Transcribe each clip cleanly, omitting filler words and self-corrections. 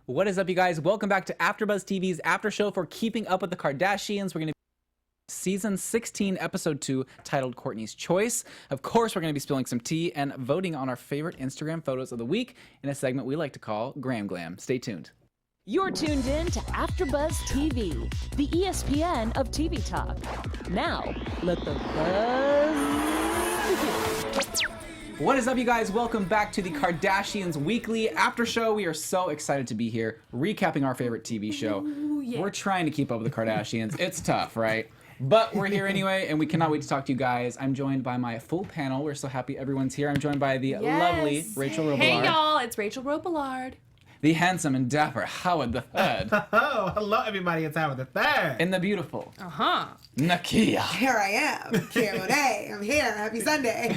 What is up, you guys? Welcome back to AfterBuzz TV's after show for Keeping Up with the Kardashians. We're going to be season 16, episode 2, titled Kourtney's Choice. Of course, we're going to be spilling some tea and voting on our favorite Instagram photos of the week in a segment we like to call Gram Glam. Stay tuned. You're tuned in to AfterBuzz TV, the ESPN of TV talk. Now, let the buzz begin. What is up, you guys? Welcome back to the Kardashians Weekly After Show. We are so excited to be here, recapping our favorite TV show. Ooh, yeah. We're trying to keep up with the Kardashians. It's tough, right? But we're here anyway, and we cannot wait to talk to you guys. I'm joined by my full panel. We're so happy everyone's here. I'm joined by the lovely Rachel Robillard. Hey, y'all. It's Rachel Robillard. The handsome and dapper Howard the Third. Oh, hello everybody, it's Howard the Third. And the beautiful Uh-huh. Nakia. Here I am, Nakia Monet. I'm here. Happy Sunday.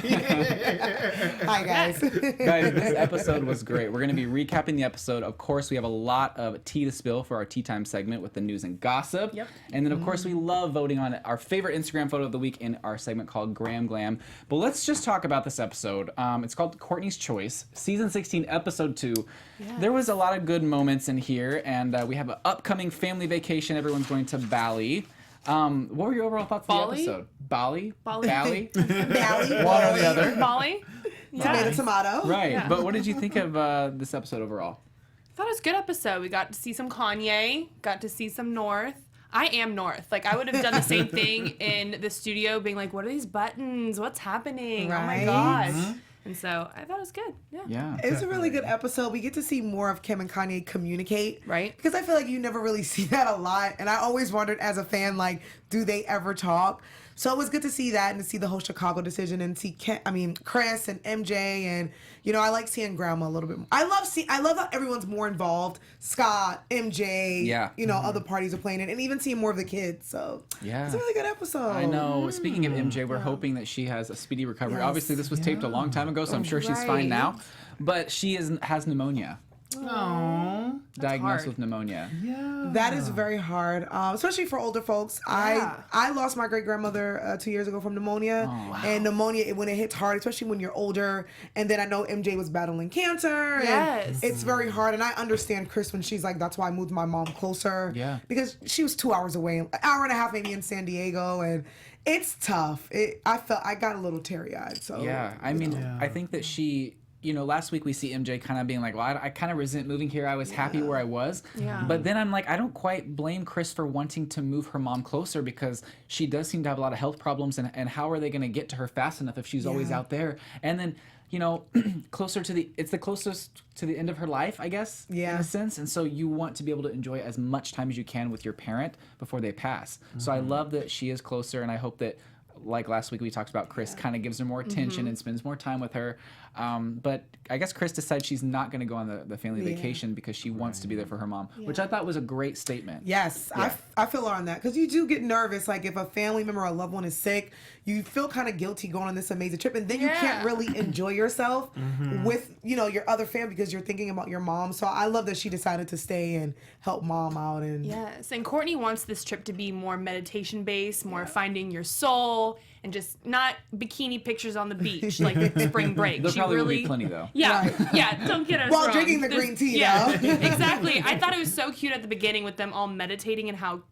Hi, guys. Guys, this episode was great. We're going to be recapping the episode. Of course, we have a lot of tea to spill for our tea time segment with the news and gossip. Yep. And then, of course, we love voting on our favorite Instagram photo of the week in our segment called Gram Glam. But let's just talk about this episode. It's called Kourtney's Choice, season 16, episode 2. Yes. There was a lot of good moments in here, and we have an upcoming family vacation. Everyone's going to Bali. What were your overall thoughts of the episode? Bali? Bali. Bali? Bali. One or the other. Molly? Tomato, tomato. Right. Yeah. But what did you think of this episode overall? I thought it was a good episode. We got to see some Kanye, got to see some North. I am North. Like, I would have done the same thing in the studio, being like, what are these buttons? What's happening? Oh, my Right. gosh. Mm-hmm. And so I thought it was good. Yeah. Yeah. It's a really good episode. We get to see more of Kim and Kanye communicate. Right. Because I feel like you never really see that a lot. And I always wondered as a fan, like, do they ever talk? So it was good to see that and to see the whole Chicago decision and see Kris and MJ and I like seeing Grandma a little bit more. I love how everyone's more involved. Scott, MJ, Yeah. Other parties are playing it and even seeing more of the kids. So Yeah. it's a really good episode. I know. Speaking of MJ, we're hoping that she has a speedy recovery. Yes. Obviously, this was taped a long time ago, so I'm sure she's Right. fine now. But she has pneumonia. Aww. Diagnosed hard. with pneumonia. Yeah. That is very hard, especially for older folks. Yeah. I lost my great grandmother 2 years ago from pneumonia, and pneumonia when it hits hard, especially when you're older. And then I know MJ was battling cancer. Yes. And it's very hard, and I understand Kris when she's like, that's why I moved my mom closer. Yeah. Because she was 2 hours away, an hour and a half maybe in San Diego, and it's tough. I got a little teary eyed. So Yeah. I mean, I think that she. Last week we see MJ kind of being like, well, I kind of resent moving here. I was happy where I was. Yeah. But then I'm like, I don't quite blame Kris for wanting to move her mom closer because she does seem to have a lot of health problems. And how are they going to get to her fast enough if she's always out there? And then, closer to it's the closest to the end of her life, I guess, in Yeah. a sense. And so you want to be able to enjoy as much time as you can with your parent before they pass. So I love that she is closer, and I hope that, like last week we talked about, Kris kind of gives her more attention and spends more time with her. But I guess Kris decides she's not going to go on the family vacation because she wants to be there for her mom, which I thought was a great statement. Yes, Yeah. I feel her on that because you do get nervous. Like if a family member or a loved one is sick, you feel kind of guilty going on this amazing trip, and then you can't really enjoy yourself with your other family because you're thinking about your mom. So I love that she decided to stay and help mom out. And Yes, and Kourtney wants this trip to be more meditation based, more finding your soul, and just not bikini pictures on the beach like spring break. There She probably really, would be plenty, though. yeah, Right. yeah. Don't get us While wrong. drinking the There's- green tea, yeah, though. exactly. I thought it was so cute at the beginning with them all meditating and how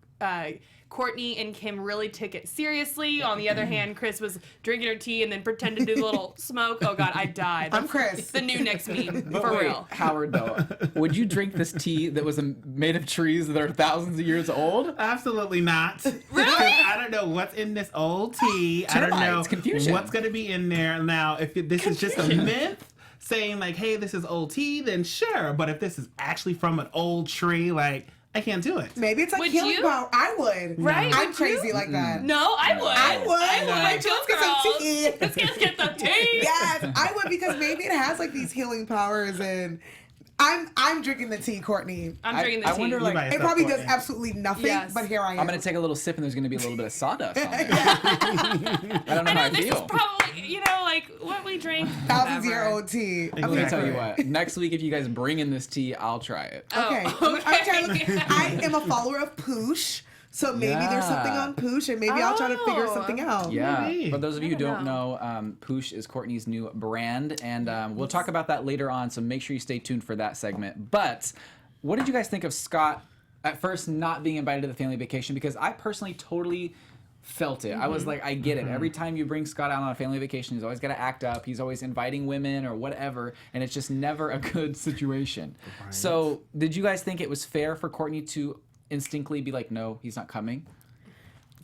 Kourtney and Kim really took it seriously. On the other hand, Kris was drinking her tea and then pretended to do a little smoke. Oh God, I died. I'm Kris. The new next meme, But for wait, real. Howard, though, would you drink this tea that was made of trees that are thousands of years old? Absolutely not. Really? I don't know what's in this old tea. I don't know Termites, confusion. what's going to be in there. Now, if this is just a myth saying like, hey, this is old tea, then sure. But if this is actually from an old tree, like, I can't do it. maybe it's like Would healing you? power. I would. Right, I'm would crazy you? like that. No, I would. I would. I Like, would. let's get some Girls. tea. Let's get the tea. Yes, I would because maybe it has like these healing powers, and I'm drinking the tea, Kourtney. I'm drinking the I tea. wonder, You like, by It yourself, probably does Kourtney. absolutely nothing, Yes. but here I am. I'm going to take a little sip and there's going to be a little bit of sawdust on there. I don't know I how I know this is feel. probably, like what we drink. Thousands whatever. year old tea. Let me tell you what. Next week, if you guys bring in this tea, I'll try it. Okay. Oh, I'm trying to okay. look- I am a follower of Poosh, so maybe there's something Yeah. on Poosh, and maybe I'll try to figure Oh. something out. Yeah. Maybe. For those of you who I don't don't know, Poosh is Kourtney's new brand, and we'll talk about that later on, so make sure you stay tuned for that segment. But what did you guys think of Scott at first not being invited to the family vacation? Because I personally totally felt it. I was like, I get it. Every time you bring Scott out on a family vacation, he's always got to act up. He's always inviting women or whatever, and it's just never a good situation. Right. So did you guys think it was fair for Kourtney to instinctively be like, no, he's not coming?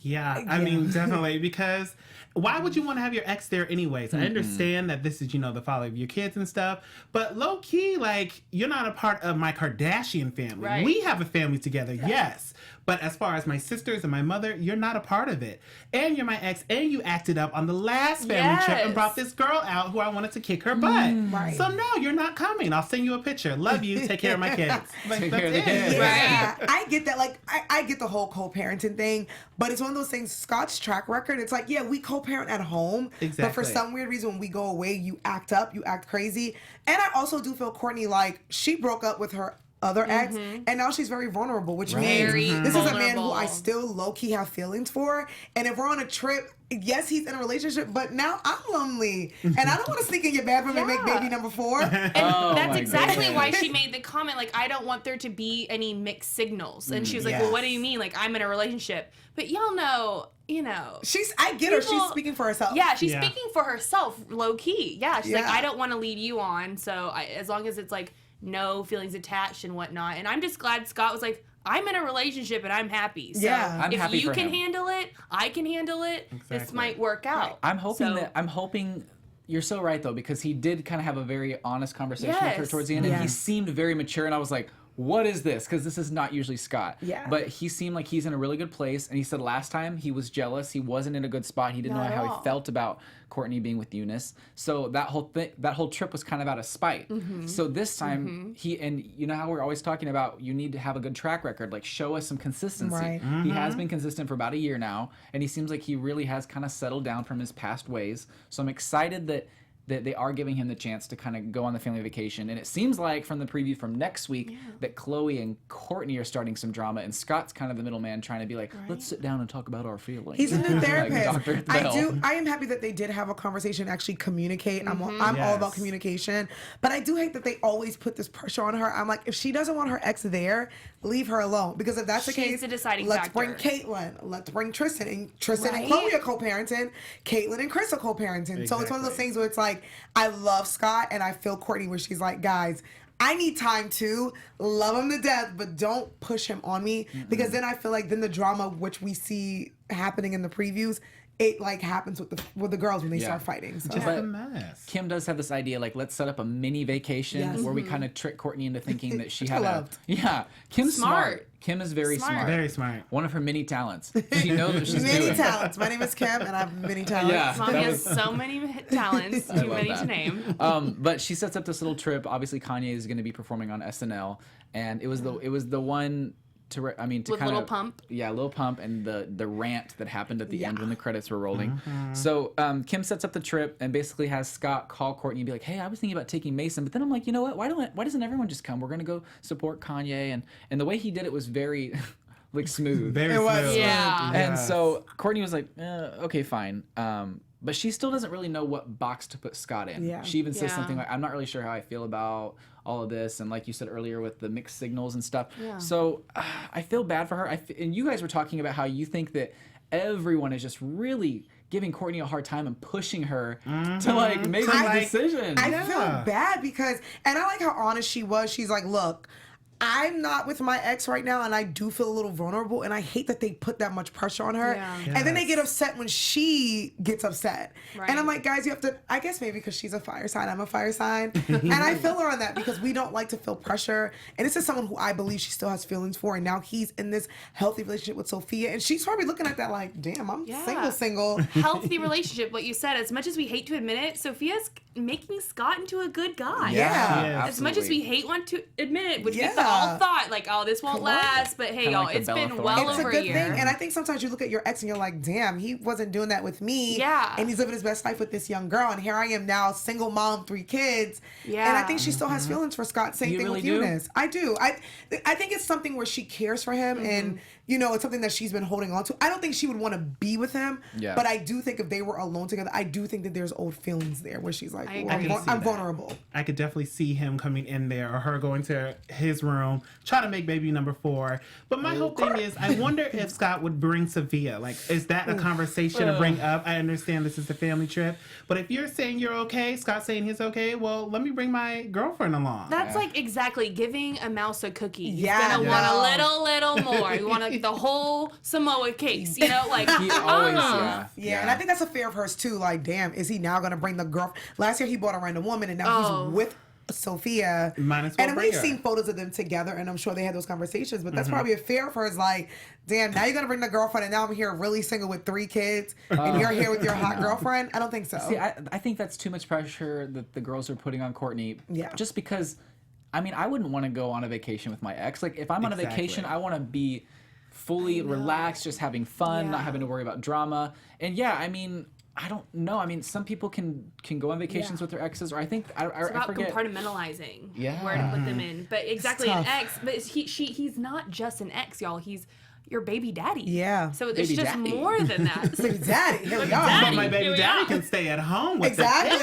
Yeah, I mean, definitely, because why would you want to have your ex there anyways? I understand that this is, the father of your kids and stuff, but low key, like, you're not a part of my Kardashian family. Right. We have a family together, yes. But as far as my sisters and my mother, you're not a part of it. And you're my ex, and you acted up on the last family trip and brought this girl out who I wanted to kick her butt. Right. So no, you're not coming. I'll send you a picture. Love you. Take care of my kids. Like, Take that's care of the it. kids. Yeah, I get that. Like, I get the whole co-parenting thing, but it's one of those things. Scott's track record. It's like, yeah, we co-parent at home, but for some weird reason, when we go away, you act up, you act crazy. And I also do feel Kourtney, like, she broke up with her other ex, and now she's very vulnerable, which means this is a man who I still low-key have feelings for. And if we're on a trip, yes, he's in a relationship, but now I'm lonely, and I don't want to sneak in your bathroom and make baby number 4. And that's exactly why she made the comment, like, I don't want there to be any mixed signals. And she was like, well, what do you mean? Like, I'm in a relationship. But y'all know, I get her. She's speaking for herself. Yeah, she's speaking for herself, low key. Yeah, she's like, Yeah. I don't want to lead you on. So as long as it's like no feelings attached and whatnot. And I'm just glad Scott was like, I'm in a relationship and I'm happy. So Yeah. if happy you for can him. handle it, I can handle it. This Exactly. might work out. I'm hoping you're so right though, because he did kind of have a very honest conversation with her towards the end, and he seemed very mature, and I was like, what is this? Because this is not usually Scott. Yeah. But he seemed like he's in a really good place, and he said last time he was jealous. He wasn't in a good spot. He didn't know how he felt about Kourtney being with Eunice. So that whole trip was kind of out of spite. So this time you know how we're always talking about, you need to have a good track record, like show us some consistency. Right. He has been consistent for about a year now, and he seems like he really has kind of settled down from his past ways. So I'm excited that they are giving him the chance to kind of go on the family vacation. And it seems like from the preview from next week that Khloe and Kourtney are starting some drama, and Scott's kind of the middleman trying to be like, let's sit down and talk about our feelings. He's a new Like therapist. Dr. Bell. I am happy that they did have a conversation, actually communicate. I'm all about communication, but I do hate that they always put this pressure on her. I'm like, if she doesn't want her ex there, leave her alone. Because if that's the She's case, the deciding let's factor. bring Caitlyn, let's bring Tristan, and Tristan and Khloe are co-parenting, Caitlyn and Kris are co-parenting. So it's one of those things where it's like, I love Scott, and I feel Kourtney where she's like, guys, I need time too. Love him to death, but don't push him on me, because then I feel like then the drama which we see happening in the previews, it like happens with the girls when they start fighting. So. Just a mess. Kim does have this idea, like, let's set up a mini vacation where we kind of trick Kourtney into thinking that she had Kim's smart. Kim is very smart. Very smart. One of her many talents. She knows what she's doing. Many talents. My name is Kim, and I have many talents. Yeah. Mommy has so many talents, too many to name. But she sets up this little trip. Obviously, Kanye is going to be performing on SNL, and it was the one to With kind Lil of Pump. Yeah, Lil Pump, and the rant that happened at the end when the credits were rolling. So Kim sets up the trip and basically has Scott call Kourtney and be like, "Hey, I was thinking about taking Mason, but then I'm like, you know what? Why doesn't everyone just come? We're gonna go support Kanye." And the way he did it was very like smooth. Very was. smooth. Yeah. And so Kourtney was like, okay, fine. But she still doesn't really know what box to put Scott in. Yeah. She even says Yeah. something like, I'm not really sure how I feel about all of this. And like you said earlier with the mixed signals and stuff. Yeah. So I feel bad for her. And you guys were talking about how you think that everyone is just really giving Kourtney a hard time and pushing her to like make these decisions. I feel bad because, and I like how honest she was. She's like, look, I'm not with my ex right now, and I do feel a little vulnerable, and I hate that they put that much pressure on her. Yeah. And then they get upset when she gets upset. Right. And I'm like, guys, you have to, I guess maybe because she's a fire sign, I'm a fire sign. And I feel her on that because we don't like to feel pressure. And this is someone who I believe she still has feelings for, and now he's in this healthy relationship with Sophia, and she's probably looking at that like, damn, I'm single. Healthy relationship, what you said. As much as we hate to admit it, Sophia's making Scott into a good guy. Yeah. As much as we want to admit it, which we Yeah. all thought, like, oh, this won't last, but hey, Kinda y'all, like the it's Bella been Thorne. well It's a over good a year. thing, and I think sometimes you look at your ex and you're like, damn, he wasn't doing that with me. Yeah. And he's living his best life with this young girl, and here I am now, single mom, 3 kids. Yeah. And I think she still has feelings for Scott. Same You thing really with do? Eunice. I do. I think it's something where she cares for him, and you know, it's something that she's been holding on to. I don't think she would want to be with him, Yeah. but I do think if they were alone together, I do think that there's old feelings there where she's like, like, I "Ooh, agree. I'm vulnerable." I could definitely see him coming in there or her going to his room, trying to make baby number 4. But my whole thing is, I wonder if Scott would bring Sophia. Like, is that a conversation to bring up? I understand this is the family trip, but if you're saying you're okay, Scott's saying he's okay, well, let me bring my girlfriend along. That's like exactly giving a mouse a cookie. He's Yeah, gonna want a little more. You want the whole Samoa case, you know? Like, He always, Yeah, and I think that's a fear of hers too. Like, damn, is he now gonna bring the girl? Last year he bought a random woman, and now he's with Sophia. Might as well And bring we've her. seen photos of them together, and I'm sure they had those conversations. But that's probably a fear of hers. Like, damn, now you're gonna bring the girlfriend, and now I'm here really single with 3 kids, and you're here with your hot girlfriend. I don't think so. See, I think that's too much pressure that the girls are putting on Kourtney. Yeah. Just because, I mean, I wouldn't want to go on a vacation with my ex. Like, if I'm on a vacation, I want to be fully relaxed, just having fun, not having to worry about drama. And yeah, I mean, I don't know. I mean, some people can go on vacations with their exes, or I think it's I about forget. compartmentalizing where Yeah. to put them in. But exactly an tough. ex, but he's not just an ex, y'all. He's your baby daddy. Yeah. So it's Baby just daddy. more than that. Baby daddy, here we Baby are. daddy. But my baby Here we daddy are. can stay at home with Exactly.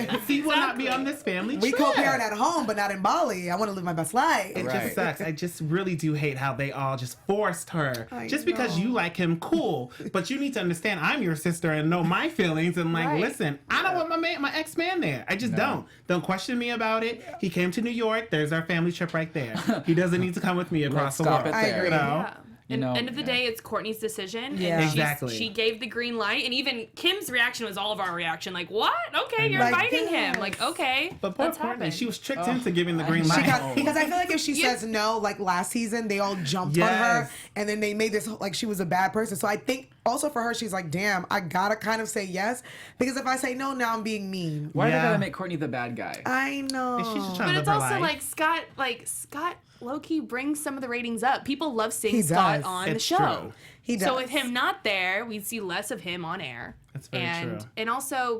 the kids. He will not be on this family We trip. co-parent at home, but not in Bali. I want to live my best life. It Right. just sucks. I just really do hate how they all just forced her. I Just because know. you like him, cool. But you need to understand I'm your sister and know my feelings. And like, Right. listen, I don't want my ex-man there. I just don't. Don't question me about it. He came to New York. There's our family trip right there. He doesn't need to come with me across the stop world. it I there. agree. You know? Yeah. You And know, end of the yeah. day, it's Kourtney's decision. Yeah. And Exactly. She gave the green light, and even Kim's reaction was all of our reaction. Like, what? Okay, you're Like, inviting yes. him. Like, okay, But poor let's have Kourtney, it. she was tricked into giving the green She light. got- Because I feel like if she says no, like last season, they all jumped on her, Yes. and then they made this like she was a bad person. So I think also for her, she's like, damn, I gotta kind of say yes, because if I say no, now I'm being mean. Why do they Yeah. gotta make Kourtney the bad guy? I know. She's just trying But to it's live her also life. Scott low-key brings some of the ratings up. People love seeing He Scott does. on the It's show. true. He So does. with him not there, we'd see less of him on air. That's very true. And also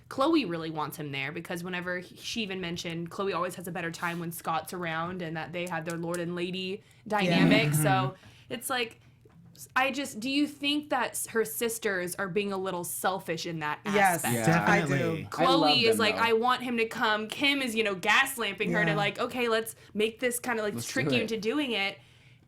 Chloe really wants him there, because whenever she even mentioned, Chloe always has a better time when Scott's around, and that they have their lord and lady dynamic. Mm-hmm. So it's like, do you think that her sisters are being a little selfish in that Yes, aspect? Yeah. I Definitely. do. I love Chloe is them, like, though. I want him to come. Kim is, gaslamping her to Yeah. like, okay, let's make this kind of like Let's trick do you it. into doing it.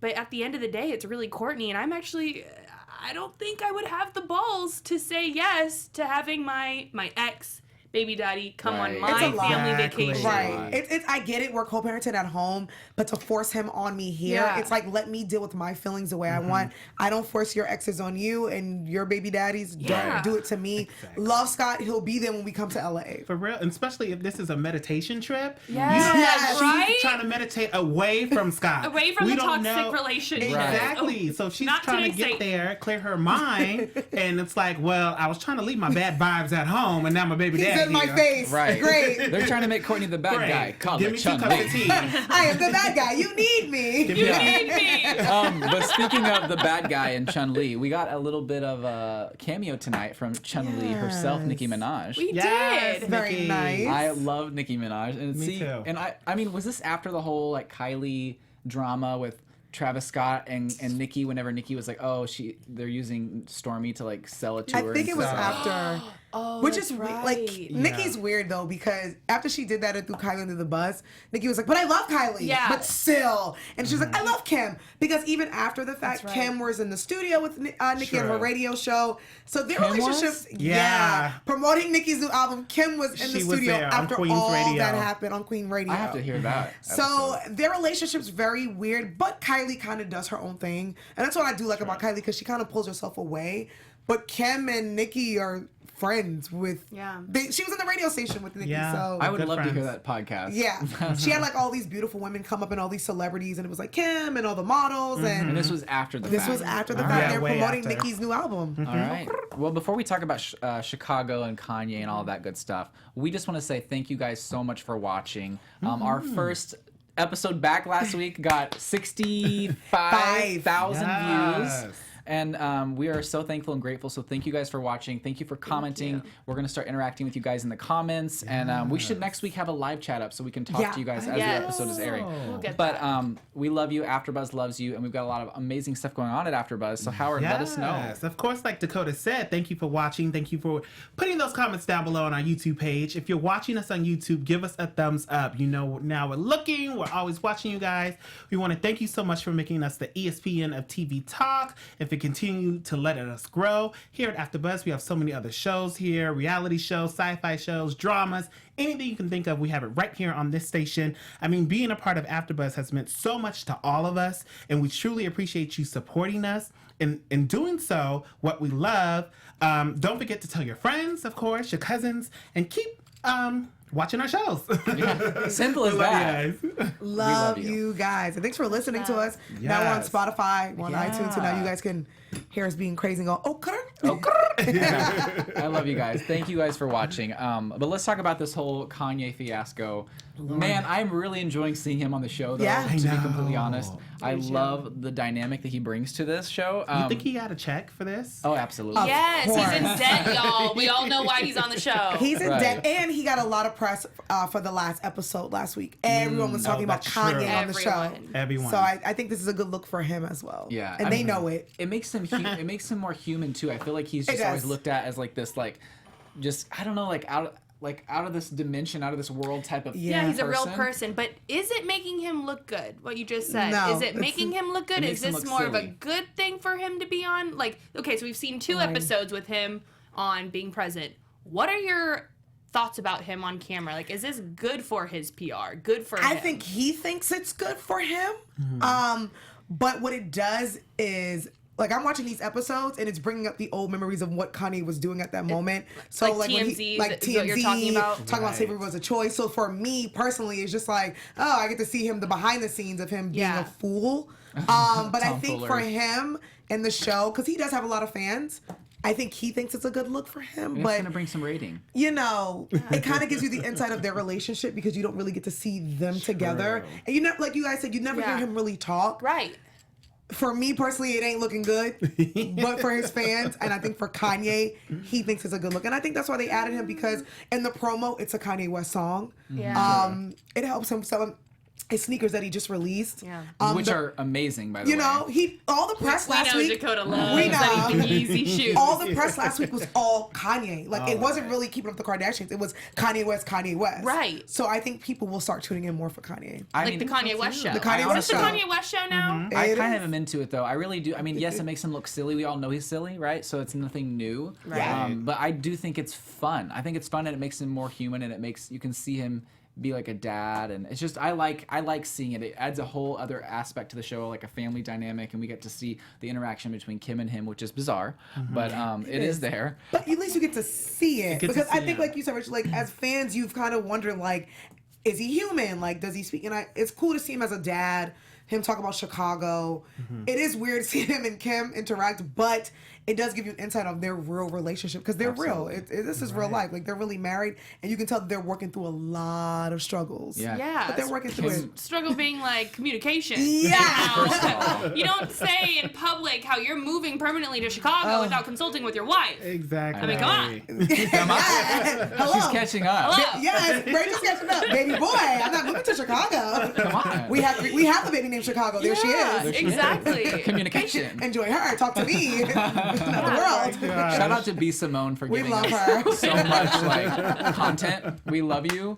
But at the end of the day, it's really Kourtney, and I don't think I would have the balls to say yes to having my ex baby daddy come Right. on my It's a lot. family Exactly. vacation. Right. It's I get it. We're co-parenting at home, but to force him on me here, Yeah. it's like, let me deal with my feelings the way I want. I don't force your exes on you, and your baby daddies Yeah. don't do it to me. Love Scott. He'll be there when we come to LA. For real, and especially if this is a meditation trip. Yes. You know Yes. she's Right? trying to meditate away from Scott. Away from We the don't toxic know- relationship. Exactly. So she's Not trying to today, get Satan. there, clear her mind, and it's like, well, I was trying to leave my bad vibes at home, and now my baby He's daddy in my here. face. Right. Great. They're trying to make Kourtney the bad Great. guy. Call Give it me 2 Chun cups Li. of tea. I am the bad guy. You need me. Give You me a- need me. But speaking of the bad guy and Chun Li, we got a little bit of a cameo tonight from Chun Li herself, Nicki Minaj. We Yes, did. Very Nicki. nice. I love Nicki Minaj, and Me too. And I mean, was this after the whole like Kylie drama with Travis Scott and Nicki? Whenever Nicki was like, oh, they're using Stormy to like sell a I tour. think and it was stuff. after. Oh, Which that's is right. like Nikki's weird though, because after she did that and threw Kylie under the bus, Nicki was like, "But I love Kylie, Yeah. but still," and she was like, "I love Kim," because even after the fact, That's right. Kim was in the studio with Nicki and her True. radio show, so their Kim relationships, was? yeah, promoting Nicki's new album. Kim was in the She was studio there on after Queen's all Radio. that happened on Queen Radio. I have to hear that. So episode. their relationship's very weird, but Kylie kind of does her own thing, and that's what I do like about Kylie, because she kind of pulls herself away. But Kim and Nicki are friends with. Yeah. She was in the radio station with Nicki, Yeah. so I would Good love to hear friends. that podcast. yeah, she had like all these beautiful women come up and all these celebrities, and it was like Kim and all the models, And and this was after the this fact. was after the All fact. right. They're way promoting after. Nicki's new album. All right. Well, before we talk about Chicago and Kanye and all that good stuff, we just want to say thank you guys so much for watching. Our first episode back last week got 65,000 Yes. views. And we are so thankful and grateful. So thank you guys for watching. Thank you for commenting. We're going to start interacting with you guys in the comments. And we should next week have a live chat up so we can talk to you guys as the episode is airing. We'll get But that. we love you. AfterBuzz loves you. And we've got a lot of amazing stuff going on at AfterBuzz. So Howard, let us know. Yes, of course, like Dakota said, thank you for watching. Thank you for putting those comments down below on our YouTube page. If you're watching us on YouTube, give us a thumbs up. You know, now we're looking. We're always watching you guys. We want to thank you so much for making us the ESPN of TV Talk. If it continue to let us grow. Here at AfterBuzz, we have so many other shows here, reality shows, sci-fi shows, dramas, anything you can think of, we have it right here on this station. I mean, being a part of AfterBuzz has meant so much to all of us, and we truly appreciate you supporting us. In doing so, what we love, don't forget to tell your friends, of course, your cousins, and keep watching our shows. Simple as We love that. you guys. Love you guys. And thanks for listening to us. Now we're on Yes. Spotify, we're on iTunes, so now you guys can hear us being crazy and go, I love you guys. Thank you guys for watching. But let's talk about this whole Kanye fiasco. Man, I'm really enjoying seeing him on the show, though, Yeah. to I be know. completely honest. I love the dynamic that he brings to this show. You think he got a check for this? Oh, absolutely. Yes, he's in course. debt, y'all. We all know why he's on the show. He's in Right. debt, and he got a lot of press for the last episode last week. Everyone was talking about that's Kanye true. on the show. Everyone. Everyone. So I think this is a good look for him as well. Yeah, and I they mean, know it. It makes him it makes him more human too. I feel like he's just It always does. looked at as like this, like, just I don't know, like out of this dimension, out of this world type of Yeah, he's a real person. But is it making him look good? What you just said. No, Is it making him look good? it Is makes him this look more of a silly. good thing for him to be on? Like, okay, so we've seen 2 episodes with him on being present. What are your thoughts about him on camera? Like, is this good for his PR? Good for him? I think he thinks it's good for him. But what it does is, like, I'm watching these episodes and it's bringing up the old memories of what Kanye was doing at that moment. So like when TMZ, he, is like what TMZ, you're talking about? talking about Right. slavery was a choice. So for me personally, it's just like, oh, I get to see him, the behind the scenes of him being Yeah. a fool. But I think for Tomfoolery. him in the show, because he does have a lot of fans, I think he thinks it's a good look for him. It's But gonna bring some rating. you know, it kind of gives you the insight of their relationship because you don't really get to see them together. And you never, like you guys said, you never hear Yeah. him really talk. Right. For me personally, it ain't looking good, but for his fans, and I think for Kanye, he thinks it's a good look. And I think that's why they added him, because in the promo, it's a Kanye West song. Yeah. It helps him sell his sneakers that he just released. Yeah. Which are amazing, by the way. You know, all the press We last know week. Dakota loves We know. any Yeezy shoes. All the press last week was all Kanye. Like, it wasn't really keeping up the Kardashians. It was Kanye West, Kanye West. Right. So I think people will start tuning in more for Kanye. I Like mean, the Kanye West show. The Kanye Is West this the show. Kanye West show now? I It kind is. of am into it though. I really do. I mean, yes, it makes him look silly. We all know he's silly, right? So it's nothing new. Right. But I do think it's fun. I think it's fun and it makes him more human and it makes you can see him be like a dad, and it's just I like seeing it. It adds a whole other aspect to the show, like a family dynamic, and we get to see the interaction between Kim and him, which is bizarre, but it is there. But at least you get to see it. get to Because I see think, it. like you said, Rich, like as fans, you've kind of wondered, like, is he human? Like, does he speak? And it's cool to see him as a dad, him talk about Chicago. It is weird to see him and Kim interact, but it does give you an insight of their real relationship because they're real. This is real life. Like, they're really married, and you can tell that they're working through a lot of struggles. Yeah. Yeah. But they're working through Kim- it. Struggle being like communication. Yeah. First of all. You don't say in public how you're moving permanently to Chicago without consulting with your wife. Exactly. I mean, come on. Hello. She's catching up. Hello. Yes, Rachel's catching up. Baby boy, I'm not moving to Chicago. Come on. We have a baby named Chicago. There she Yeah, is. exactly. Communication. Enjoy her. Talk to me. Not the world. Shout out to B Simone for We giving love us her. so much like content. We love you.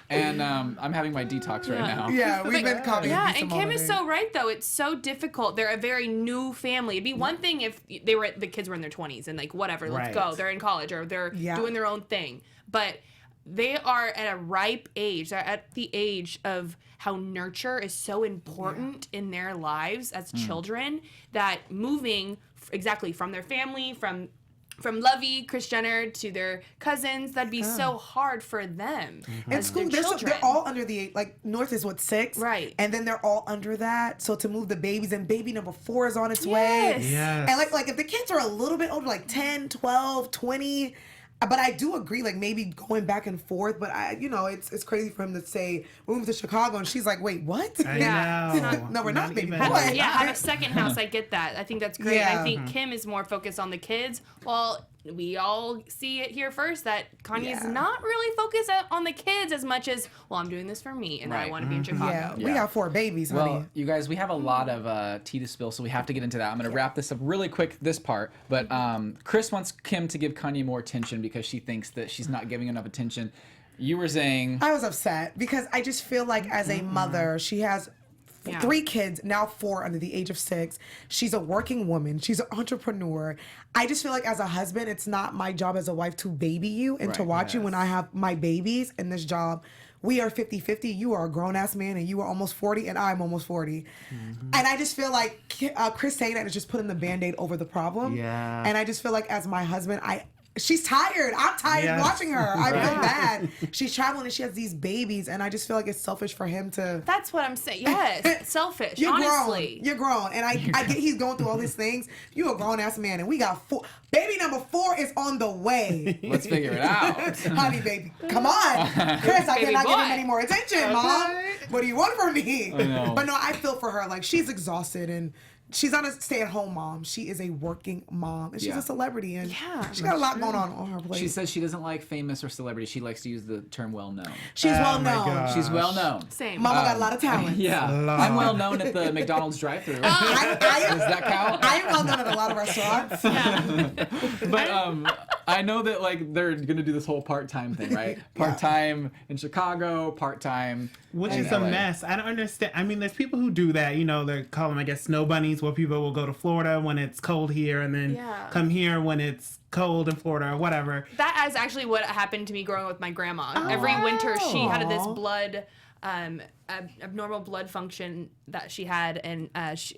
And I'm having my detox right now. Yeah, we've been copying. Yeah, Lisa and Kim is Monet. so right though. It's so difficult. They're a very new family. It'd be one thing if the kids were in their 20s and like whatever, let's Right. go. They're in college or they're Yeah. doing their own thing. But they are at a ripe age. They're at the age of how nurture is so important in their lives as children that moving exactly from their family, from Lovey, Kris Jenner to their cousins, that'd be so hard for them. In as school, their they're children. all under the age. Like, North is what, 6? Right. And then they're all under that. So to move the babies, and baby number 4 is on its Yes. way. Yes. And like if the kids are a little bit older, like 10, 12, 20, But I do agree, like maybe going back and forth. But it's crazy for him to say we're moving to Chicago, and she's like, wait, what? I know. No, we're not, baby boy. Have a second house. I get that. I think that's great. Yeah. I think Kim is more focused on the kids. Well, we all see it here first that Kanye's not really focused on the kids as much as, well, I'm doing this for me, and I want to be in Chicago. Yeah, we got 4 babies, honey. Well, you guys, we have a lot of tea to spill, so we have to get into that. I'm going to wrap this up really quick, this part. But Kris wants Kim to give Kanye more attention because she thinks that she's not giving enough attention. You were saying... I was upset because I just feel like as a mother, she has 3 kids, now 4 under the age of 6. She's a working woman. She's an entrepreneur. I just feel like as a husband, it's not my job as a wife to baby you and to watch you when I have my babies in this job. We are 50-50. You are a grown-ass man and you are almost 40 and I'm almost 40. And I just feel like Kris saying that is just putting the Band-Aid over the problem. Yeah. And I just feel like as my husband, she's tired. I'm tired watching her. I feel bad. She's traveling and she has these babies, and I just feel like it's selfish for him to. That's what I'm saying. Yes, selfish. You're honestly, grown. You're grown, and I get he's going through all these things. You a grown ass man, and we got 4. Baby number 4 is on the way. Let's figure it out. Honey, baby, come on, Kris. I cannot give him any more attention, Okay. Mom. What do you want from me? I know. But no, I feel for her. Like she's exhausted and. She's not a stay-at-home mom. She is a working mom, and she's a celebrity, and she got a lot going on her plate. She says she doesn't like famous or celebrity. She likes to use the term well-known. She's well my known. God. She's well-known. same. Mama got a lot of talent. Yeah. Lord. I'm well-known at the McDonald's drive-thru. I am, Does that count? I am well known at a lot of restaurants. But I know that like they're gonna do this whole part-time thing, right? Part-time in Chicago, part-time. Which in is a LA. mess. I don't understand. I mean, there's people who do that. You know, they call them, I guess, snow bunnies, where people will go to Florida when it's cold here and then come here when it's cold in Florida or whatever. That is actually what happened to me growing up with my grandma. Every winter, she had this blood, abnormal blood function that she had, and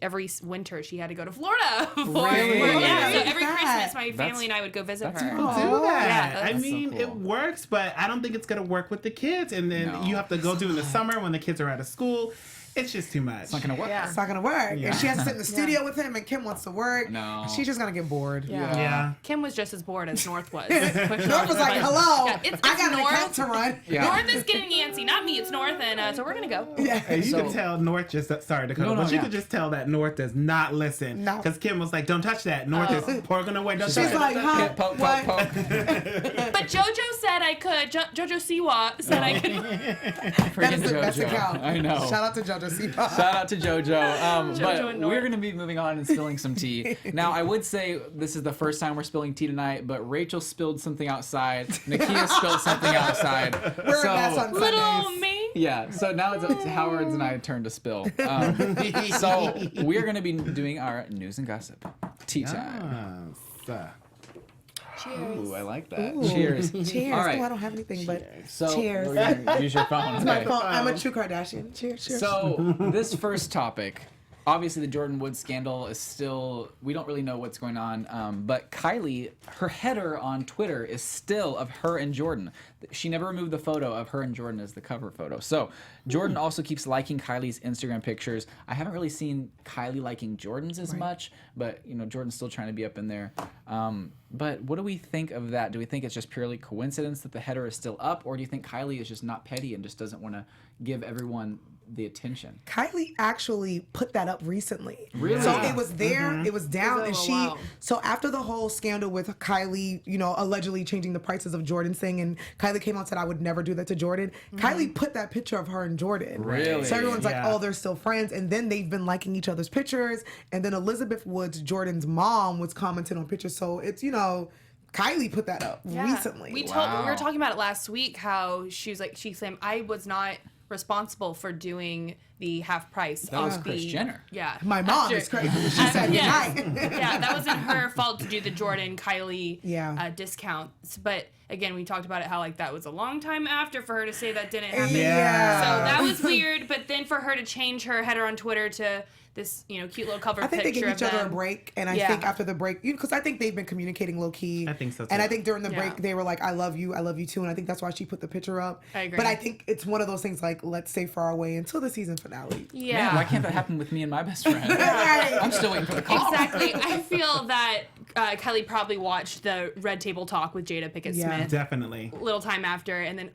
every winter she had to go to Florida. Really? Yeah, so Look at every that. Christmas, my family and I would go visit her. Do that. Yeah, I that's mean, so cool. it works, but I don't think it's gonna work with the kids. And then you have to go during the summer when the kids are out of school. It's just too much. It's not gonna work. Yeah. It's not gonna work. Yeah. And she has to sit in the studio with him, and Kim wants to work. No. She's just gonna get bored. Yeah. Kim was just as bored as North was. North was like, "Hello, Yeah, it's I got an North. account to run." Yeah. North is getting antsy, not me. It's North, and so we're gonna go. Yeah. And you So- can tell North just, sorry, Dakota, No, but you yeah. could just tell that North does not listen. No. Because Kim was like, don't touch that. North is pouring away. Don't She's touch like, it. huh? Poke, What? poke, poke. But JoJo said I could. JoJo Siwa said I could. That is the best JoJo. account. I know. Shout out to JoJo Siwa. Shout out to JoJo. JoJo But and North. we're going to be moving on and spilling some tea. Now, I would say this is the first time we're spilling tea tonight, but Rachel spilled something outside. Nakia spilled something outside. We're a mess on Little Sundays. me. Yeah, so now it's Howard's and I's turn to spill. So we're going to be doing our news and gossip. Tea time. Ooh, I like that. Cheers. Cheers. All right. Oh, I don't have anything, but So cheers. we're gonna use your phone. My Okay. phone. I'm a true Kardashian. Cheers. Cheers. So this first topic, obviously the Jordyn Woods scandal is still, we don't really know what's going on, but Kylie, her header on Twitter is still of her and Jordyn. She never removed the photo of her and Jordyn as the cover photo. So Jordyn also keeps liking Kylie's Instagram pictures. I haven't really seen Kylie liking Jordyn's as much, but you know, Jordyn's still trying to be up in there. But what do we think of that? Do we think it's just purely coincidence that the header is still up, or do you think Kylie is just not petty and just doesn't want to give everyone the attention? Kylie actually put that up recently. Really? So it was there, it was down, It and was she. a while. So after the whole scandal with Kylie, you know, allegedly changing the prices of Jordyn's thing, and Kylie came out and said, "I would never do that to Jordyn." Kylie put that picture of her and Jordyn. Really? So everyone's like, Yeah. "Oh, they're still friends," and then they've been liking each other's pictures, and then Elizabeth Woods, Jordyn's mom, was commenting on pictures. So it's, you know, Kylie put that up recently. We Wow. were talking about it last week. How she said I was not responsible for doing the half price. That was Kris Jenner. Yeah, My mom After- is crazy. She said, yeah. "Good night." Yeah, that wasn't her fault to do the Jordyn Kylie discounts. But again, we talked about it how like that was a long time after for her to say that didn't happen. Yeah. So that was weird. But then for her to change her header on Twitter to this, you know, cute little cover I think they picture gave each of other a them. break, and I Yeah. think after the break, because I think they've been communicating low key. I think so, And too. I think during the Yeah. break, they were like, I love you too," and I think that's why she put the picture up. I agree. But I think it's one of those things like, let's stay far away until the season finale. Yeah. Man, why can't that happen with me and my best friend? Right. I'm still waiting for the call. Exactly. I feel that Kylie probably watched the Red Table Talk with Jada Pinkett Smith. Definitely. Little time after, and then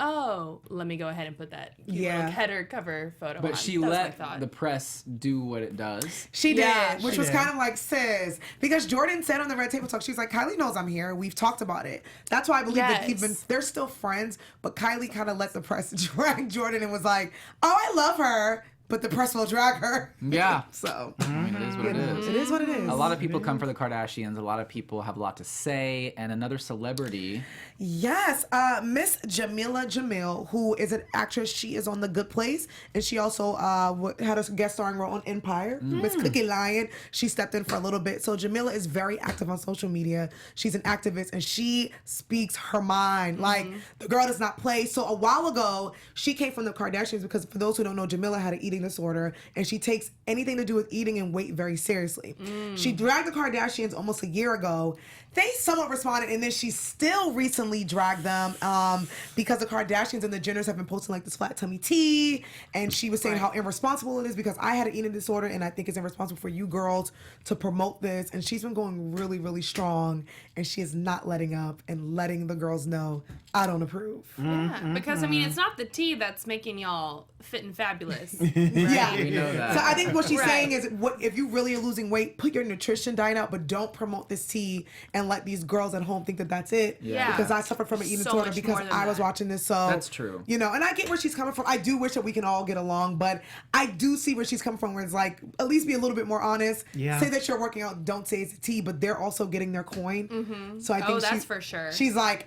let me go ahead and put that little header cover photo on. But she let the press do what it does. She did, Yeah, which was kind of like, sis, because Jordyn said on the Red Table Talk, she's like, Kylie knows I'm here. We've talked about it. That's why I believe that they're still friends, but Kylie kind of let the press drag Jordyn and was like, oh, I love her, but the press will drag her. Yeah. So I mean, it is what it is. it is what it is. A lot of people come for the Kardashians. A lot of people have a lot to say. And another celebrity. Yes, Miss Jameela Jamil, who is an actress. She is on The Good Place, and she also had a guest starring role on Empire. Miss Cookie Lion. She stepped in for a little bit. So Jameela is very active on social media. She's an activist, and she speaks her mind. Like, the girl does not play. So a while ago, she came from the Kardashians because, for those who don't know, Jameela had an eating disorder, and she takes anything to do with eating and weight very seriously. She dragged the Kardashians almost a year ago. They somewhat responded, and then she still recently dragged them because the Kardashians and the Jenners have been posting like this flat tummy tea, and she was saying how irresponsible it is because I had an eating disorder, and I think it's irresponsible for you girls to promote this. And she's been going really, really strong, and she is not letting up and letting the girls know, I don't approve. Yeah, because I mean, it's not the tea that's making y'all fit and fabulous. Yeah, We know that. So I think what she's saying is, if you really are losing weight, put your nutrition diet out, but don't promote this tea and let these girls at home think that that's it. Yeah. Because I suffered from an eating So disorder much because more than I was that. watching this. So That's true. You know, and I get where she's coming from. I do wish that we can all get along, but I do see where she's coming from, where it's like, at least be a little bit more honest. Yeah. Say that you're working out. Don't say it's a tea, but they're also getting their coin. So I think that's for sure. She's like,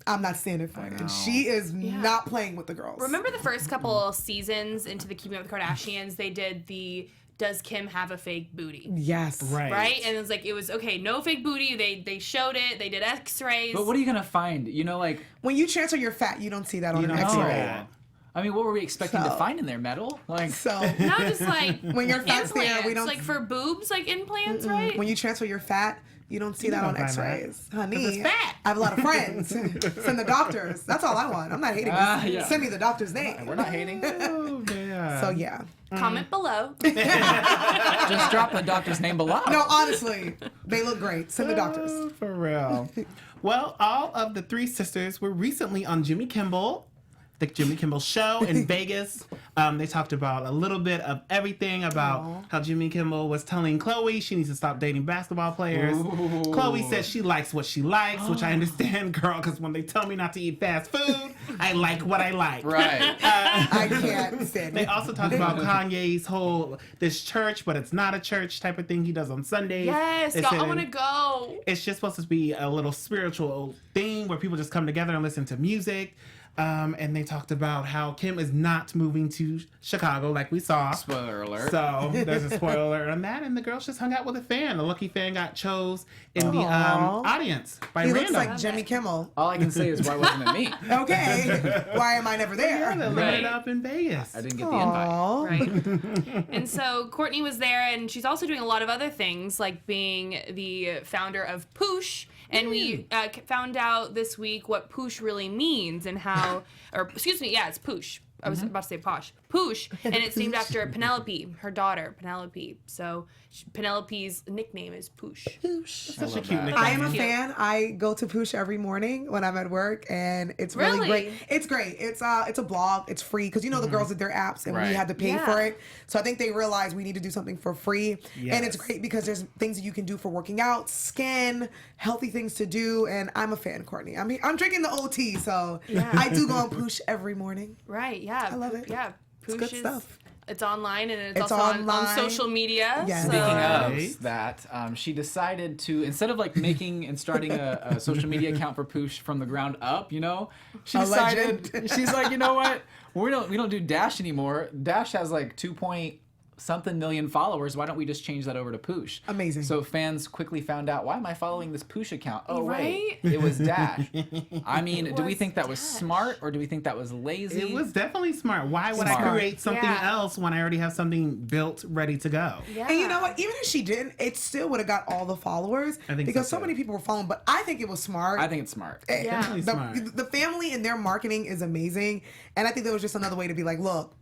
I'm not standing for it. And she is not playing with the girls. Remember the first couple seasons into the Keeping Up with the Kardashians, they did the Does Kim Have a Fake Booty? Yes. Right? And it was okay, no fake booty. They showed it. They did x-rays. But what are you going to find? You know, like... When you transfer your fat, you don't see that on You an don't see X-ray. that. I mean, what were we expecting to So- find in there? Metal? Like... So No, just like when your fat's there, implants, we don't. like for boobs, like implants, right? When you transfer your fat, you don't see that don't on find that. X-rays, honey. 'Cause it's fat. I have a lot of friends. Send the doctors. That's all I want. I'm not hating. Just Yeah. Send me the doctor's name. We're not hating. Oh, yeah. So yeah. Comment below. Just drop the doctor's name below. No, honestly, they look great. Send the doctors. Oh, for real. Well, all of the three sisters were recently on Jimmy Kimmel, the Jimmy Kimmel show in Vegas. They talked about a little bit of everything about how Jimmy Kimmel was telling Khloe she needs to stop dating basketball players. Ooh. Khloe says she likes what she likes, which I understand, girl, because when they tell me not to eat fast food, I like what I like. Right. I can't stand They it. also talked about Kanye's whole, this church, but it's not a church type of thing he does on Sundays. Yes, They y'all, said I want to go. it's just supposed to be a little spiritual thing where people just come together and listen to music. And they talked about how Kim is not moving to Chicago like we saw. Spoiler alert. So there's a spoiler alert on that. And the girls just hung out with a fan. A lucky fan got chose in the audience by He random. looks like Jimmy Kimmel. All I can say is, why wasn't it me? Okay. Why am I never there? Yeah, they lit Right. it up in Vegas. I didn't get the invite. Aw. Right. And so Kourtney was there, and she's also doing a lot of other things, like being the founder of Poosh. And we found out this week what Poosh really means and how, or excuse me, yeah, it's Poosh. I was about to say posh. Poosh. And it's named after Penelope, her daughter, Penelope. So Penelope's nickname is Poosh. Such a cute nickname. I am a Cute. fan. I go to Poosh every morning when I'm at work, and it's really, Really? great. It's great. It's a blog. It's free because the girls did their apps, and we Right. had to pay Yeah. for it. So I think they realized we need to do something for free, and it's Yes. great because there's things that you can do for working out, skin, healthy things to do, and I'm a fan, Kourtney. I'm drinking the OT, so I do go on Poosh every morning. Right, yeah. I love it. Yeah. It's good stuff. It's online and it's It's also on online. social media. Yes. So. Speaking Right. of that, she decided to, instead of like making and starting a social media account for Poosh from the ground up, you know, she A decided, legend. she's like, you know what, we don't do Dash anymore. Dash has like 2-point-something million followers. Why don't we just change that over to Poosh? Amazing. So fans quickly found out, why am I following this Poosh account? Oh, wait, Right? it was Dash. I mean, do we was think that was Dash. smart or do we think that was lazy? It was definitely smart. Why would I Smart. create something Yeah. else when I already have something built, ready to go? Yeah. And you know what? Even if she didn't, it still would have got all the followers I think because so, so too. many people were following. But I think it was smart. I think it's smart. Yeah. Definitely smart. The family and their marketing is amazing, and I think that was just another way to be like, look,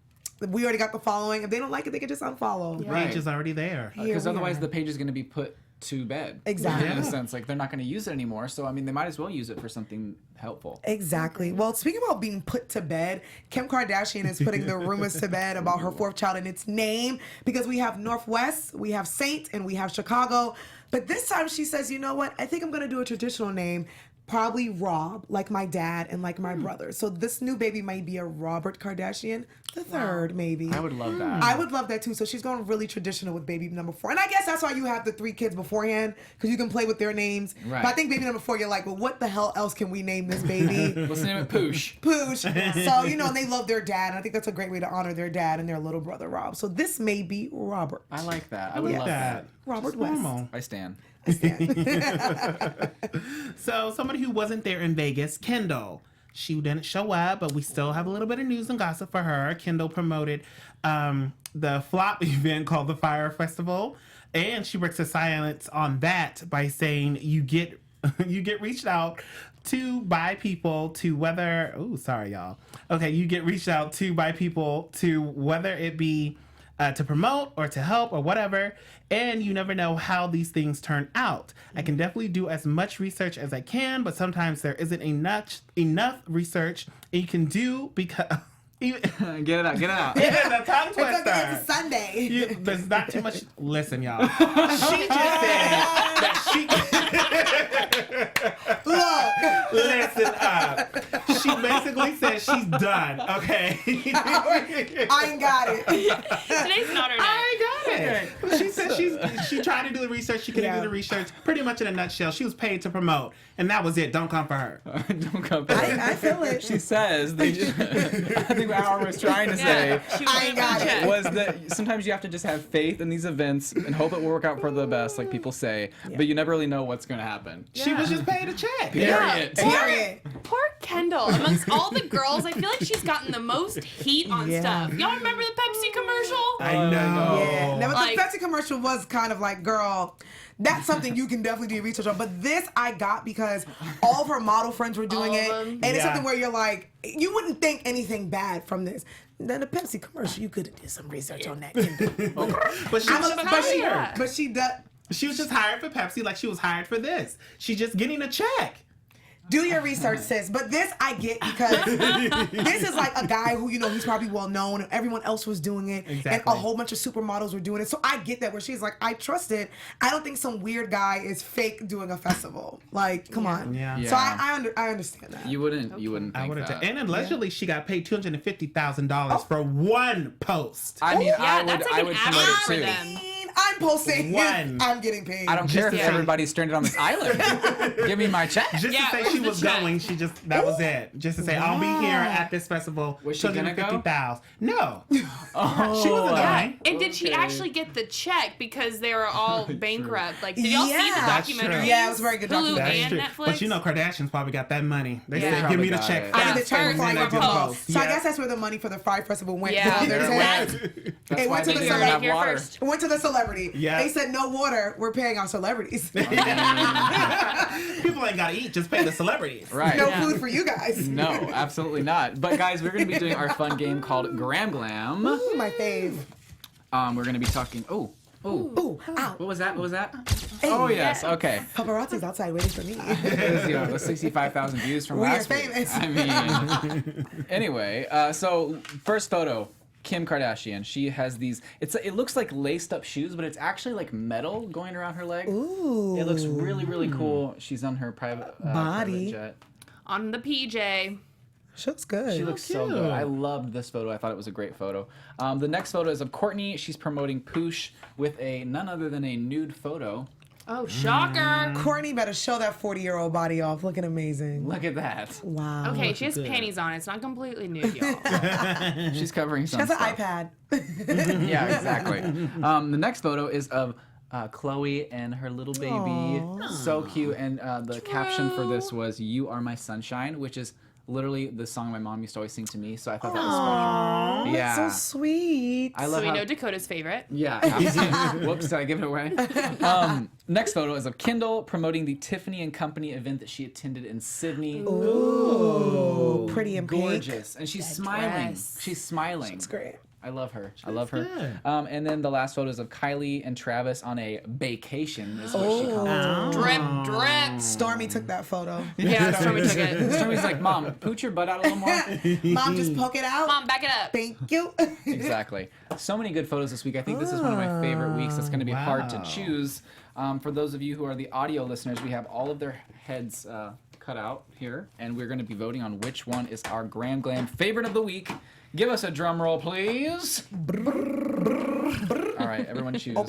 we already got the following. If they don't like it, they can just unfollow. Yeah. Right. Page is already there. Because we otherwise are. the page is going to be put to bed. Exactly. In a sense, like they're not going to use it anymore. So I mean, they might as well use it for something helpful. Exactly. Well, speaking about being put to bed, Kim Kardashian is putting the rumors to bed about her fourth child and its name, because we have Northwest, we have Saint, and we have Chicago. But this time she says, you know what? I think I'm going to do a traditional name. Probably Rob, like my dad and like my brother. So this new baby might be a Robert Kardashian the third, maybe. I would love that. I would love that too. So she's going really traditional with baby number 4. And I guess that's why you have the 3 kids beforehand, because you can play with their names. Right. But I think baby number 4, you're like, well, what the hell else can we name this baby? Let's name it Poosh. Poosh. So, you know, and they love their dad. And I think that's a great way to honor their dad and their little brother, Rob. So this may be Robert. I like that. I would love that. Robert Just West. normal. I stand. So somebody who wasn't there in Vegas, Kendall. She didn't show up, but we still have a little bit of news and gossip for her. Kendall promoted the flop event called the Fyre Festival, and she breaks the silence on that by saying you get reached out to by people to whether you get reached out to by people to whether it be to promote or to help or whatever, and you never know how these things turn out. I can definitely do as much research as I can, but sometimes there isn't enough research you can do because Get it out. yeah, the tongue twister. It's a Sunday. There's not too much. Listen, y'all. She just said that she. Look. Listen up. She basically said she's done. Okay. I ain't got it. Today's not her night. I got it. She said she tried to do the research. She couldn't do the research. Pretty much in a nutshell, she was paid to promote, and that was it. Don't come for her. Don't come for her. I feel it. She says they just, I think what Howard was trying to say She I ain't got it. was that sometimes you have to just have faith in these events and hope it will work out for the best, like people say, but you never really know what's going to happen. She was just paid a check. Period. Period. Poor Kendall. Amongst all the girls, I feel like she's gotten the most heat on stuff. Y'all remember the Pepsi commercial? I know. Yeah. Now, Like- the Pepsi commercial was kind of like, girl, that's something you can definitely do research on. But this I got because all of her model friends were doing All it. of them. And it's Yeah. something where you're like, you wouldn't think anything bad from this. Then the Pepsi commercial, you could have did some research on that. But she was just hired. But she does. She was just hired for Pepsi like she was hired for this. She's just getting a check. Do your research, sis. But this I get because this is like a guy who, you know, he's probably well known and everyone else was doing it. And Exactly. a whole bunch of supermodels were doing it. So I get that where she's like, I trust it. I don't think some weird guy is fake doing a festival. Like, come on. Yeah. So I understand that. You wouldn't think I would have. that. And allegedly, she got paid $250,000 for one post. I mean, Yeah, that's like I an would average promote for it too. them. I'm posting. One. I'm getting paid. I don't care if to say- everybody's stranded on this island. Give me my check. Just Yeah, to say where's she the was check? going, that was it. Just to say, I'll be here at this festival. Was she gonna go? $250,000. No. Oh, She wasn't Yeah. going. And did she Okay. actually get the check because they were all bankrupt? Like, did y'all see the Yeah. That's true. documentary? Yeah, it was a very good Hulu documentary. and True. Netflix. But you know, Kardashians probably got that money. They Yeah. said, give me the Probably check got it. I mean, the Yeah, check first before I and get foremost. proposed. So I Yeah. guess that's where the money for the Fyre Festival went. Yeah, to. there's It that. That's It why went to they the didn't celebrity have here water. first. went to the celebrity. Yeah. They said no water. We're paying our celebrities. People ain't got to eat, just pay the celebrities. Right. No food for you guys. No, absolutely not. But guys, we're going to be doing our fun game called Gram Glam. Ooh, my fave. We're going to be talking. Oh. Ooh, ow. What was that? Oh yes. Okay. Paparazzi's outside waiting for me. It is, you know, the 65,000 views from We are last week. famous. I mean, anyway. So first photo. Kim Kardashian. She has these. It looks like laced up shoes, but it's actually like metal going around her leg. Ooh. It looks really, really cool. She's on her private Body. jet. On the PJ. She looks good. She looks so good. I loved this photo. I thought it was a great photo. The next photo is of Kourtney. She's promoting Poosh with none other than a nude photo. Oh, shocker. Kourtney better show that 40-year-old body off. Looking amazing. Look at that. Wow. Okay, she has panties on. It's not completely nude, y'all. She's covering some She has an stuff. iPad. Yeah, exactly. The next photo is of Chloe and her little baby. So cute. And the caption for this was, "You are my sunshine," which is literally the song my mom used to always sing to me. So I thought that was special. Yeah. So sweet. I So love we how... know Dakota's favorite. Yeah. Absolutely. Whoops, did I give it away? Next photo is of Kendall promoting the Tiffany and Company event that she attended in Sydney. Ooh, pretty and pink. Gorgeous. And she's smiling. dress. She's smiling. It's great. I love her. She looks good. And then the last photos of Kylie and Travis on a vacation is what she called it. Drip. Stormy took that photo. Yeah, Stormy took it. Stormy's like, Mom, pooch your butt out a little more. Mom, just poke it out. Mom, back it up. Thank you. Exactly. So many good photos this week. I think this is one of my favorite weeks. It's going to be hard to choose. For those of you who are the audio listeners, we have all of their heads cut out here, and we're going to be voting on which one is our Grand Glam favorite of the week. Give us a drum roll, please. All right, everyone choose. All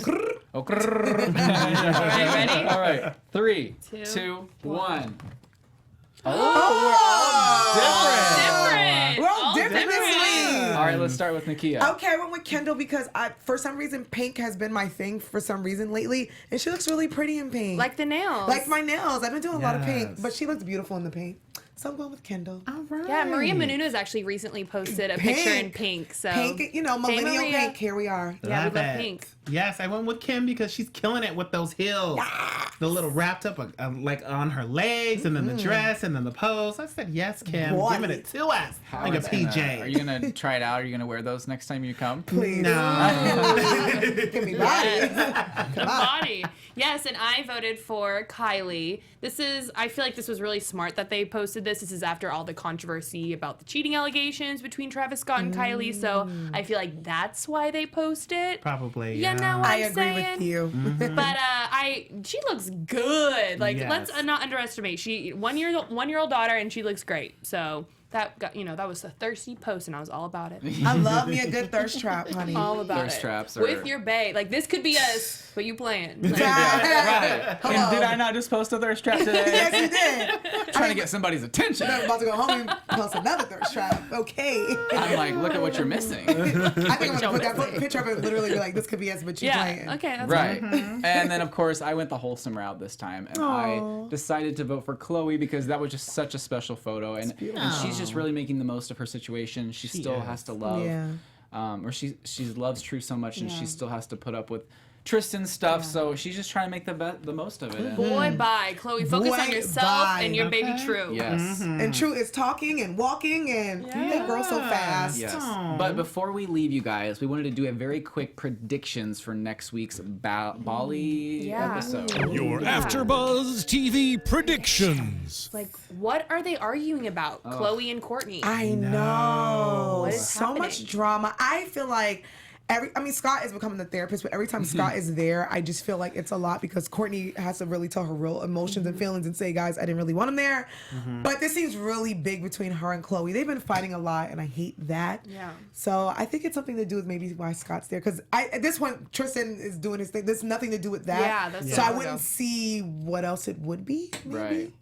right, ready? All right, 3, 2, 1. Oh, We're all different this week. all right, let's start with Nakia. Okay, I went with Kendall because for some reason pink has been my thing for some reason lately, and she looks really pretty in pink. Like the nails. Like my nails. I've been doing a lot of pink, Yes. but she looks beautiful in the pink. So I'm going with Kendall. All right. Yeah, Maria Menounos actually recently posted a picture in pink. So Pink, you know, millennial Maria. pink. Here we are. Yeah, we love it. pink. Yes, I went with Kim because she's killing it with those heels. The little wrapped up like on her legs, and then the dress, and then the pose. I said, yes, Kim, Boy. giving it to us. Like a PJ. Are you going to try it out? Are you going to wear those next time you come? Please. No. Give me body. The body. Yes, and I voted for Kylie. I feel like this was really smart that they posted this. This is after all the controversy about the cheating allegations between Travis Scott and Kylie. So I feel like that's why they posted. Probably. You know what I I'm agree saying? with you. But she looks good. Like Yes. let's not underestimate. She 1-year-old daughter, and she looks great. So that got that was a thirsty post, and I was all about it. I love me a good thirst trap, honey. All about Thirst it. traps With your bae. Like this could be us, but you playing. Like, Right. Hello. And did I not just post a thirst trap today? Yes, you did. Trying to get somebody's attention. I'm about to go home and post another thirst trap. Okay. I'm like, look at what you're missing. I think I'm gonna put that picture up and literally be like, this could be us, but you yeah. playing. Okay. That's Right. fine. And then, of course, I went the wholesome route this time. And I decided to vote for Chloe because that was just such a special photo. And she's just really making the most of her situation. She still has to love. Yeah. Or she loves True so much, and she still has to put up with Tristan's stuff. So she's just trying to make the most of it. And, Boy, bye. Chloe, focus Boy, on yourself bye. and your baby Okay. True. yes. And True is talking and walking and they grow so fast. Yes. Aw. But before we leave, you guys, we wanted to do a very quick predictions for next week's Bali episode. Your AfterBuzz TV predictions. Like, what are they arguing about? Chloe and Kourtney. I know. What is so much happening? drama. I feel like Scott is becoming the therapist, but every time Scott is there, I just feel like it's a lot because Kourtney has to really tell her real emotions and feelings and say, guys, I didn't really want him there. But this seems really big between her and Chloe. They've been fighting a lot, and I hate that. Yeah. So I think it's something to do with maybe why Scott's there. Because at this point, Tristan is doing his thing. There's nothing to do with that. Yeah, that's So I true. wouldn't see what else it would be. Maybe. Right.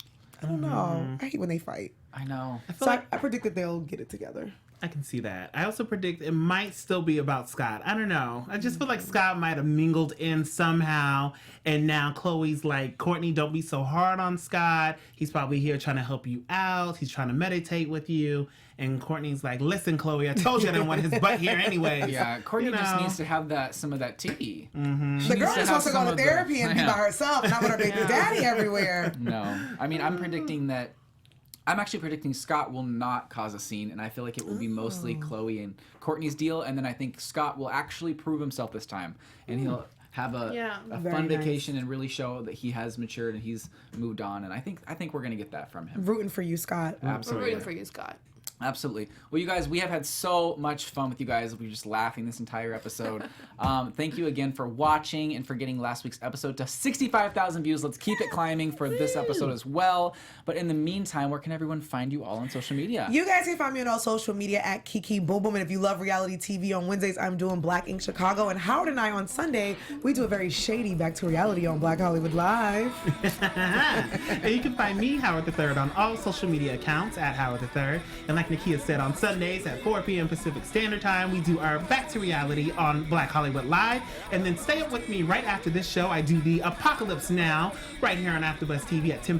I don't know. I hate when they fight. I know. So I predict that they'll get it together. I can see that. I also predict it might still be about Scott. I don't know. I just feel like Scott might have mingled in somehow, and now Chloe's like, Kourtney, don't be so hard on Scott. He's probably here trying to help you out. He's trying to meditate with you. And Kourtney's like, listen, Chloe, I told you I didn't want his butt here anyway. Yeah, Kourtney just needs to have some of that tea. The girl just wants to go to therapy and be by herself, not with her baby daddy everywhere. No. I mean, I'm actually predicting Scott will not cause a scene, and I feel like it will be mostly Chloe and Kourtney's deal, and then I think Scott will actually prove himself this time, and he'll have a Very fun nice. vacation and really show that he has matured and he's moved on, and I think we're gonna get that from him. Rooting for you, Scott. We're Absolutely. rooting for you, Scott. Absolutely. Well, you guys, we have had so much fun with you guys. We were just laughing this entire episode. Thank you again for watching and for getting last week's episode to 65,000 views. Let's keep it climbing for this episode as well. But in the meantime, where can everyone find you all on social media? You guys can find me on all social media at Kiki Boom Boom. And if you love reality TV, on Wednesdays, I'm doing Black Ink Chicago. And Howard and I on Sunday, we do a very shady Back to Reality on Black Hollywood Live. And you can find me, Howard III, on all social media accounts at Howard III. And like Nakia said, on Sundays at 4 p.m. Pacific Standard Time, we do our Back to Reality on Black Hollywood Live. And then stay up with me right after this show. I do the Apocalypse Now right here on AfterBuzz TV at 10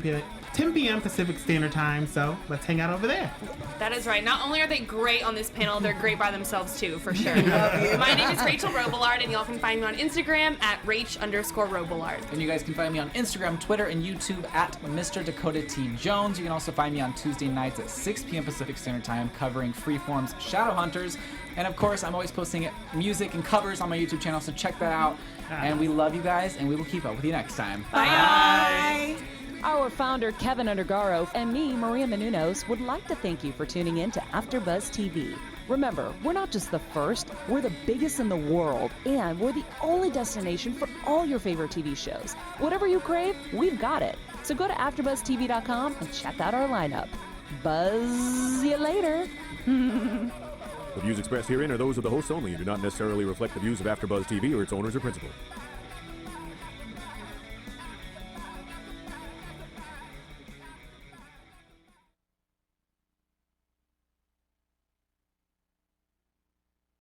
10 p.m. Pacific Standard Time, so let's hang out over there. That is right. Not only are they great on this panel, they're great by themselves too, for sure. My name is Rachel Robillard, and y'all can find me on Instagram at Rach_Robillard. And you guys can find me on Instagram, Twitter, and YouTube at Mr. Dakota T. Jones. You can also find me on Tuesday nights at 6 p.m. Pacific Standard Time covering Freeform's Shadowhunters. And of course, I'm always posting music and covers on my YouTube channel, so check that out. And we love you guys, and we will keep up with you next time. Bye. Our founder, Keven Undergaro, and me, Maria Menounos, would like to thank you for tuning in to AfterBuzz TV. Remember, we're not just the first, we're the biggest in the world, and we're the only destination for all your favorite TV shows. Whatever you crave, we've got it. So go to AfterBuzzTV.com and check out our lineup. Buzz you later. The views expressed herein are those of the hosts only and do not necessarily reflect the views of AfterBuzz TV or its owners or principals.